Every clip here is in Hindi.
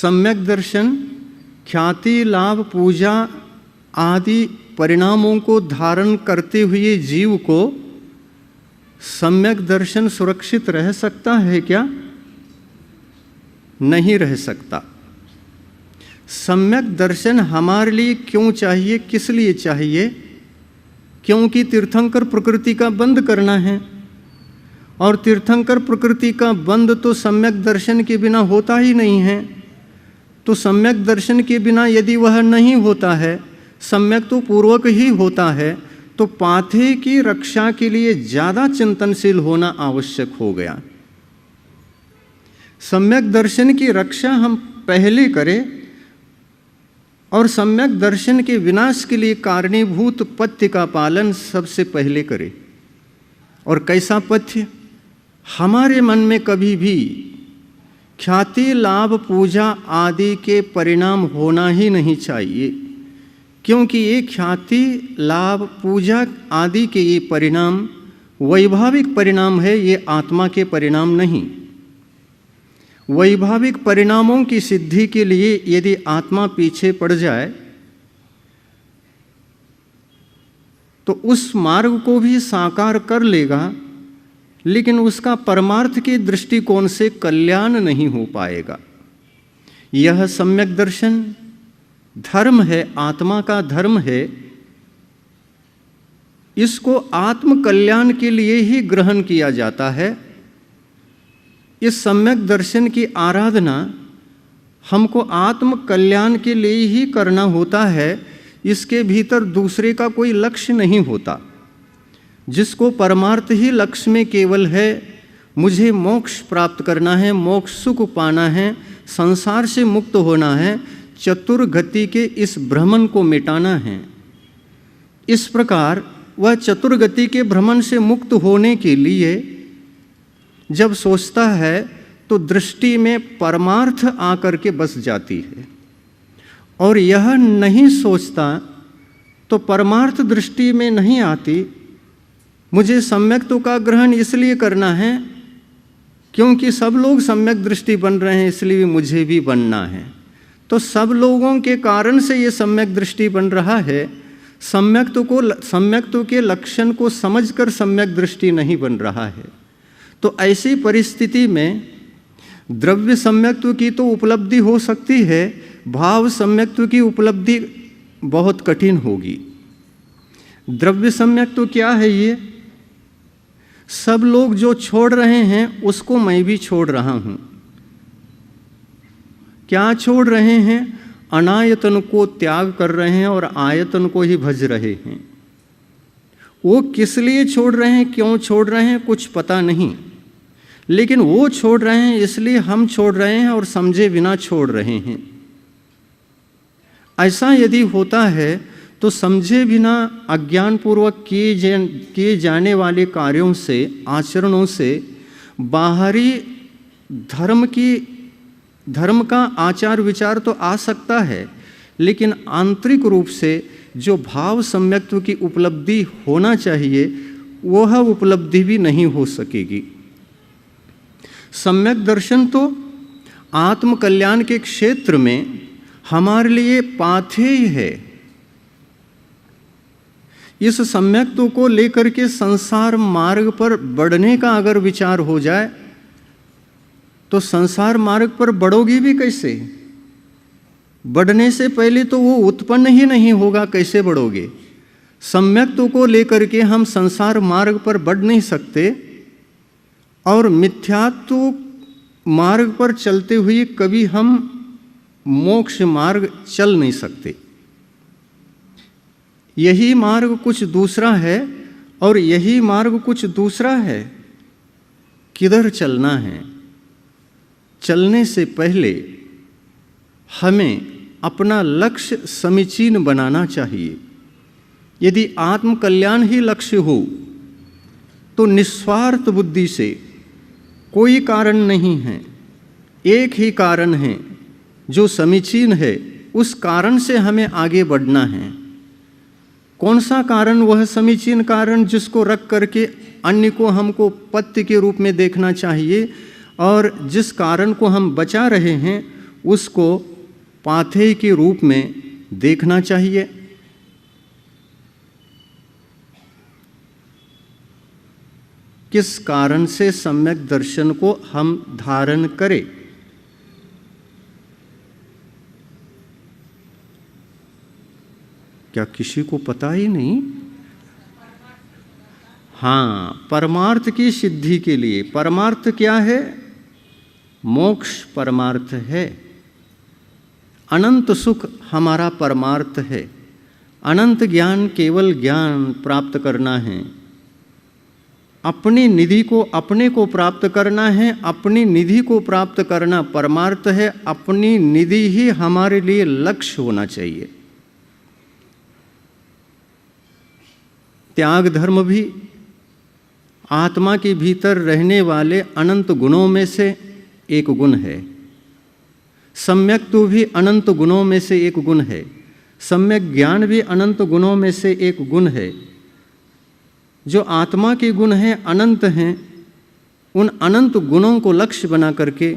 सम्यक दर्शन ख्याति, लाभ, पूजा आदि परिणामों को धारण करते हुए जीव को सम्यक दर्शन सुरक्षित रह सकता है क्या? नहीं रह सकता। सम्यक दर्शन हमारे लिए क्यों चाहिए, किस लिए चाहिए? क्योंकि तीर्थंकर प्रकृति का बंद करना है, और तीर्थंकर प्रकृति का बंद तो सम्यक दर्शन के बिना होता ही नहीं है। तो सम्यक दर्शन के बिना यदि वह नहीं होता है, सम्यक तो पूर्वक ही होता है, तो पाथे की रक्षा के लिए ज़्यादा चिंतनशील होना आवश्यक हो गया। सम्यक दर्शन की रक्षा हम पहले करें और सम्यक दर्शन के विनाश के लिए कारणीभूत पथ्य का पालन सबसे पहले करें। और कैसा पथ्य? हमारे मन में कभी भी ख्याति, लाभ, पूजा आदि के परिणाम होना ही नहीं चाहिए, क्योंकि ये ख्याति, लाभ, पूजा आदि के ये परिणाम वैभाविक परिणाम है, ये आत्मा के परिणाम नहीं। वैभाविक परिणामों की सिद्धि के लिए यदि आत्मा पीछे पड़ जाए तो उस मार्ग को भी साकार कर लेगा, लेकिन उसका परमार्थ के दृष्टिकोण से कल्याण नहीं हो पाएगा। यह सम्यक दर्शन धर्म है, आत्मा का धर्म है। इसको आत्म कल्याण के लिए ही ग्रहण किया जाता है। इस सम्यक दर्शन की आराधना हमको आत्म कल्याण के लिए ही करना होता है। इसके भीतर दूसरे का कोई लक्ष्य नहीं होता। जिसको परमार्थ ही लक्ष्य में केवल है, मुझे मोक्ष प्राप्त करना है, मोक्ष सुख पाना है, संसार से मुक्त होना है, चतुर्गति के इस भ्रमण को मिटाना है। इस प्रकार वह चतुर्गति के भ्रमण से मुक्त होने के लिए जब सोचता है तो दृष्टि में परमार्थ आकर के बस जाती है, और यह नहीं सोचता तो परमार्थ दृष्टि में नहीं आती। मुझे सम्यक्त्व का ग्रहण इसलिए करना है क्योंकि सब लोग सम्यक दृष्टि बन रहे हैं, इसलिए मुझे भी बनना है। तो सब लोगों के कारण से ये सम्यक दृष्टि बन रहा है। सम्यक्त्व के लक्षण को समझकर सम्यक दृष्टि नहीं बन रहा है। तो ऐसी परिस्थिति में द्रव्य सम्यक्त्व की तो उपलब्धि हो सकती है, भाव सम्यक्त्व की उपलब्धि बहुत कठिन होगी। द्रव्य सम्यक्त्व क्या है? ये सब लोग जो छोड़ रहे हैं उसको मैं भी छोड़ रहा हूँ। क्या छोड़ रहे हैं? अनायतन को त्याग कर रहे हैं और आयतन को ही भज रहे हैं। वो किस लिए छोड़ रहे हैं, क्यों छोड़ रहे हैं, कुछ पता नहीं, लेकिन वो छोड़ रहे हैं इसलिए हम छोड़ रहे हैं और समझे बिना छोड़ रहे हैं। ऐसा यदि होता है तो समझे बिना अज्ञानपूर्वक किए जाने वाले कार्यों से, आचरणों से बाहरी धर्म का आचार विचार तो आ सकता है, लेकिन आंतरिक रूप से जो भाव सम्यक्त्व की उपलब्धि होना चाहिए वह उपलब्धि भी नहीं हो सकेगी। सम्यक दर्शन तो आत्म कल्याण के क्षेत्र में हमारे लिए पाथेय है। इस सम्यक्त्व को लेकर के संसार मार्ग पर बढ़ने का अगर विचार हो जाए तो संसार मार्ग पर बढ़ोगी भी कैसे? बढ़ने से पहले तो वो उत्पन्न ही नहीं होगा, कैसे बढ़ोगे? सम्यक्त्व को लेकर के हम संसार मार्ग पर बढ़ नहीं सकते, और मिथ्यात्व मार्ग पर चलते हुए कभी हम मोक्ष मार्ग चल नहीं सकते। यही मार्ग कुछ दूसरा है और यही मार्ग कुछ दूसरा है। किधर चलना है? चलने से पहले हमें अपना लक्ष्य समीचीन बनाना चाहिए। यदि आत्म कल्याण ही लक्ष्य हो तो निस्वार्थ बुद्धि से कोई कारण नहीं है, एक ही कारण है जो समीचीन है, उस कारण से हमें आगे बढ़ना है। कौन सा कारण? वह समीचीन कारण जिसको रख करके अन्य को हमको पथ्य के रूप में देखना चाहिए, और जिस कारण को हम बचा रहे हैं उसको पाथेय के रूप में देखना चाहिए। किस कारण से सम्यक दर्शन को हम धारण करें? क्या किसी को पता ही नहीं? हाँ, परमार्थ की सिद्धि के लिए। परमार्थ क्या है? मोक्ष परमार्थ है। अनंत सुख हमारा परमार्थ है। अनंत ज्ञान केवल ज्ञान प्राप्त करना है। अपनी निधि को अपने को प्राप्त करना है। अपनी निधि को प्राप्त करना परमार्थ है। अपनी निधि ही हमारे लिए लक्ष्य होना चाहिए। त्याग धर्म भी आत्मा के भीतर रहने वाले अनंत गुणों में से एक गुण है। सम्यक तो भी अनंत गुणों में से एक गुण है। सम्यक ज्ञान भी अनंत गुणों में से एक गुण है। जो आत्मा के गुण हैं, अनंत हैं, उन अनंत गुणों को लक्ष्य बना करके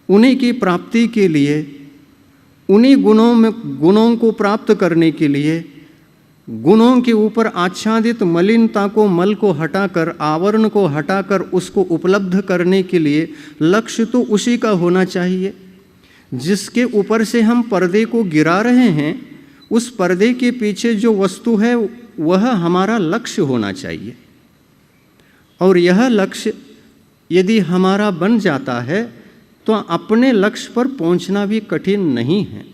उन्हीं की प्राप्ति के लिए, उन्हीं गुणों को प्राप्त करने के लिए गुणों के ऊपर आच्छादित मलिनता को, मल को हटाकर, आवरण को हटाकर उसको उपलब्ध करने के लिए लक्ष्य तो उसी का होना चाहिए। जिसके ऊपर से हम पर्दे को गिरा रहे हैं, उस पर्दे के पीछे जो वस्तु है वह हमारा लक्ष्य होना चाहिए। और यह लक्ष्य यदि हमारा बन जाता है तो अपने लक्ष्य पर पहुंचना भी कठिन नहीं है।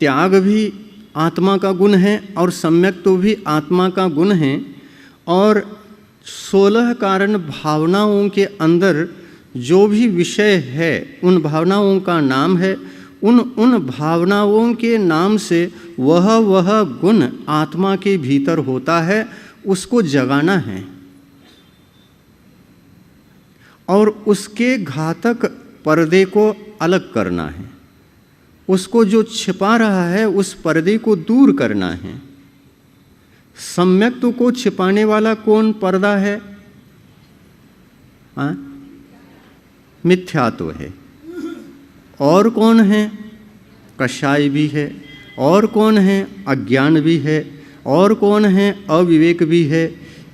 त्याग भी आत्मा का गुण है और सम्यक तो भी आत्मा का गुण है। और 16 कारण भावनाओं के अंदर जो भी विषय है उन भावनाओं का नाम है। उन भावनाओं के नाम से वह गुण आत्मा के भीतर होता है, उसको जगाना है और उसके घातक पर्दे को अलग करना है। उसको जो छिपा रहा है उस पर्दे को दूर करना है। सम्यक्त्व को छिपाने वाला कौन पर्दा है? मिथ्यात्व है। और कौन है? कषाय भी है। और कौन है? अज्ञान भी है। और कौन है? अविवेक भी है।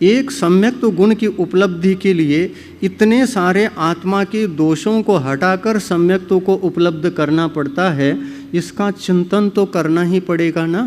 एक सम्यक्त्व गुण की उपलब्धि के लिए इतने सारे आत्मा के दोषों को हटाकर सम्यक्त्व को उपलब्ध करना पड़ता है। इसका चिंतन तो करना ही पड़ेगा ना।